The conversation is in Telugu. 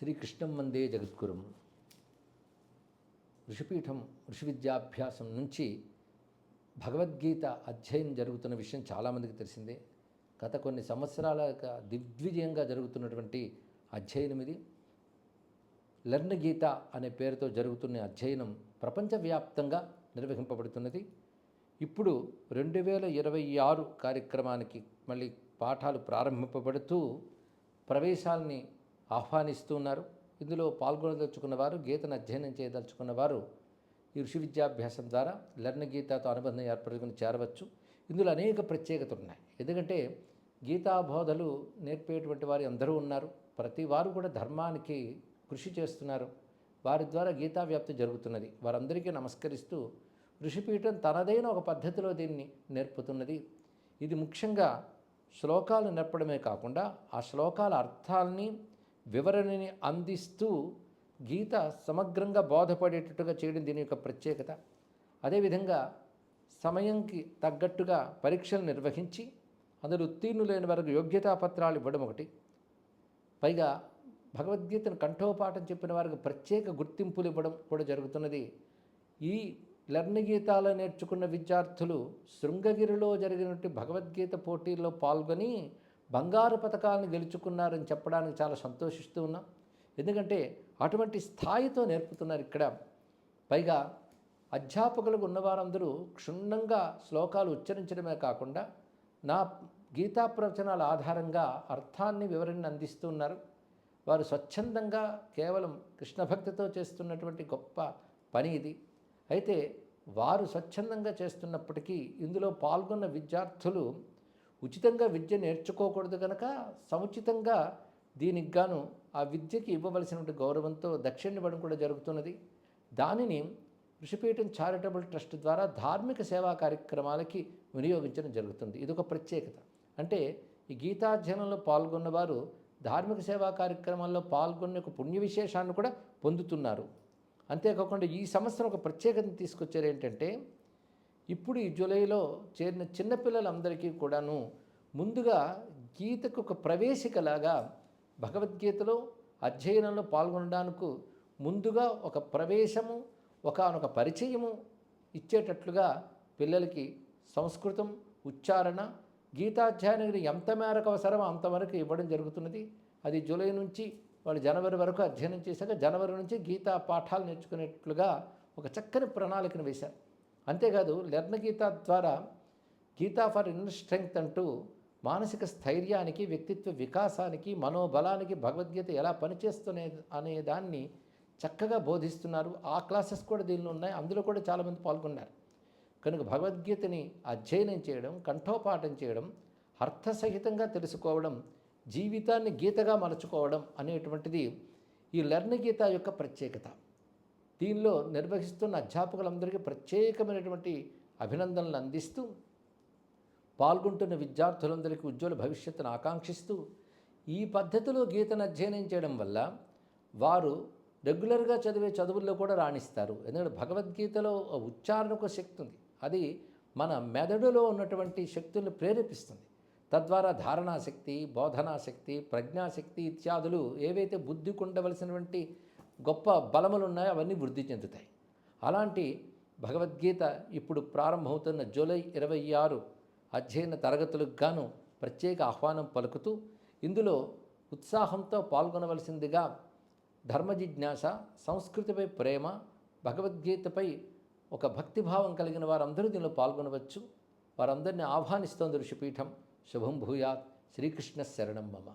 శ్రీకృష్ణం వందే జగద్గురుం. ఋషిపీఠం ఋషి విద్యాభ్యాసం నుంచి భగవద్గీత అధ్యయనం జరుగుతున్న విషయం చాలామందికి తెలిసిందే. గత కొన్ని సంవత్సరాలుగా దిగ్విజయంగా జరుగుతున్నటువంటి అధ్యయనం ఇది. లెర్న్ గీత అనే పేరుతో జరుగుతున్న అధ్యయనం ప్రపంచవ్యాప్తంగా నిర్వహింపబడుతున్నది. ఇప్పుడు 2026 కార్యక్రమానికి మళ్ళీ పాఠాలు ప్రారంభింపబడుతూ ప్రవేశాలని ఆహ్వానిస్తున్నారు. ఇందులో పాల్గొనదలుచుకున్న వారు, గీతను అధ్యయనం చేయదలుచుకున్న వారు ఈ ఋషి విద్యాభ్యాసం ద్వారా లెర్న్ గీతతో అనుబంధం ఏర్పరుచుకుని చేరవచ్చు. ఇందులో అనేక ప్రత్యేకతలు ఉన్నాయి. ఎందుకంటే గీతా బోధలు నేర్పేటువంటి వారు అందరూ ఉన్నారు. ప్రతి వారు కూడా ధర్మానికి కృషి చేస్తున్నారు. వారి ద్వారా గీతా వ్యాప్తి జరుగుతున్నది. వారందరికీ నమస్కరిస్తూ ఋషిపీఠం తనదైన ఒక పద్ధతిలో దీన్ని నేర్పుతున్నది. ఇది ముఖ్యంగా శ్లోకాలు నేర్పడమే కాకుండా ఆ శ్లోకాల అర్థాలని, వివరణని అందిస్తూ గీత సమగ్రంగా బోధపడేటట్టుగా చేయడం దీని యొక్క ప్రత్యేకత. అదేవిధంగా సమయంకి తగ్గట్టుగా పరీక్షలు నిర్వహించి అందులో ఉత్తీర్ణులైన వారికి యోగ్యతా పత్రాలు ఇవ్వడం ఒకటి. పైగా భగవద్గీతను కంఠోపాఠం చెప్పిన వారికి ప్రత్యేక గుర్తింపులు ఇవ్వడం కూడా జరుగుతున్నది. ఈ లెర్న్ గీతాలో నేర్చుకున్న విద్యార్థులు శృంగగిరిలో జరిగినటువంటి భగవద్గీత పోటీల్లో పాల్గొని బంగారు పతకాలను గెలుచుకున్నారని చెప్పడానికి చాలా సంతోషిస్తూ ఉన్నాం. ఎందుకంటే అటువంటి స్థాయితో నేర్పుతున్నారు ఇక్కడ. పైగా అధ్యాపకులకు ఉన్నవారందరూ క్షుణ్ణంగా శ్లోకాలు ఉచ్చరించడమే కాకుండా నా గీతా ప్రవచనాల ఆధారంగా అర్థాన్ని, వివరణని అందిస్తున్నారు. వారు స్వచ్ఛందంగా కేవలం కృష్ణభక్తితో చేస్తున్నటువంటి గొప్ప పని ఇది. అయితే వారు స్వచ్ఛందంగా చేస్తున్నప్పటికీ ఇందులో పాల్గొన్న విద్యార్థులు ఉచితంగా విద్య నేర్చుకోకూడదు కనుక సముచితంగా దీనికి గాను ఆ విద్యకి ఇవ్వవలసినటువంటి గౌరవంతో దక్షిణ ఇవ్వడం కూడా జరుగుతున్నది. దానిని ఋషిపీఠం చారిటబుల్ ట్రస్ట్ ద్వారా ధార్మిక సేవా కార్యక్రమాలకి వినియోగించడం జరుగుతుంది. ఇదొక ప్రత్యేకత. అంటే ఈ గీతాధ్యయనంలో పాల్గొన్నవారు ధార్మిక సేవా కార్యక్రమాల్లో పాల్గొనే ఒక పుణ్య విశేషాన్ని కూడా పొందుతున్నారు. అంతేకాకుండా ఈ సంవత్సరం ఒక ప్రత్యేకతను తీసుకొచ్చారు. ఏంటంటే ఇప్పుడు ఈ జూలైలో చేరిన చిన్నపిల్లలందరికీ కూడాను ముందుగా గీతకు ఒక ప్రవేశికలాగా భగవద్గీతలో అధ్యయనంలో పాల్గొనడానికి ముందుగా ఒక ప్రవేశము, ఒకనొక పరిచయము ఇచ్చేటట్లుగా పిల్లలకి సంస్కృతం, ఉచ్చారణ, గీతాధ్యయనం ఎంత మేరకు అవసరమో అంతవరకు ఇవ్వడం జరుగుతున్నది. అది జూలై నుంచి వాళ్ళు జనవరి వరకు అధ్యయనం చేశాక జనవరి నుంచి గీతా పాఠాలు నేర్చుకునేట్లుగా ఒక చక్కని ప్రణాళికను వేశారు. అంతేకాదు లెర్న్ గీత ద్వారా గీతా ఫర్ ఇన్నర్ స్ట్రెంగ్త్ అంటూ మానసిక స్థైర్యానికి, వ్యక్తిత్వ వికాసానికి, మనోబలానికి భగవద్గీత ఎలా పనిచేస్తునే అనే దాన్ని చక్కగా బోధిస్తున్నారు. ఆ క్లాసెస్ కూడా దీనిలో ఉన్నాయి. అందులో కూడా చాలామంది పాల్గొన్నారు. కనుక భగవద్గీతని అధ్యయనం చేయడం, కంఠోపాఠం చేయడం, అర్థసహితంగా తెలుసుకోవడం, జీవితాన్ని గీతగా మలుచుకోవడం అనేటువంటిది ఈ లెర్న్ గీత యొక్క ప్రత్యేకత. దీనిలో నిర్వహిస్తున్న అధ్యాపకులందరికీ ప్రత్యేకమైనటువంటి అభినందనలు అందిస్తూ పాల్గొంటున్న విద్యార్థులందరికీ ఉజ్వల భవిష్యత్తును ఆకాంక్షిస్తూ ఈ పద్ధతిలో గీతను అధ్యయనం చేయడం వల్ల వారు రెగ్యులర్గా చదివే చదువుల్లో కూడా రాణిస్తారు. ఎందుకంటే భగవద్గీతలో ఉచ్చారణకు శక్తి ఉంది. అది మన మెదడులో ఉన్నటువంటి శక్తులను ప్రేరేపిస్తుంది. తద్వారా ధారణాశక్తి, బోధనాశక్తి, ప్రజ్ఞాశక్తి ఇత్యాదులు ఏవైతే బుద్ధికి ఉండవలసినటువంటి గొప్ప బలములు ఉన్నాయో అవన్నీ వృద్ధి చెందుతాయి. అలాంటి భగవద్గీత ఇప్పుడు ప్రారంభమవుతున్న జూలై 26 అధ్యయన తరగతులకు గాను ప్రత్యేక ఆహ్వానం పలుకుతూ ఇందులో ఉత్సాహంతో పాల్గొనవలసిందిగా ధర్మ జిజ్ఞాస, సంస్కృతిపై ప్రేమ, భగవద్గీతపై ఒక భక్తిభావం కలిగిన వారందరూ దీనిలో పాల్గొనవచ్చు. వారందరినీ ఆహ్వానిస్తోంది ఋషిపీఠం. శుభం భూయాత్. శ్రీకృష్ణ శరణం మమ.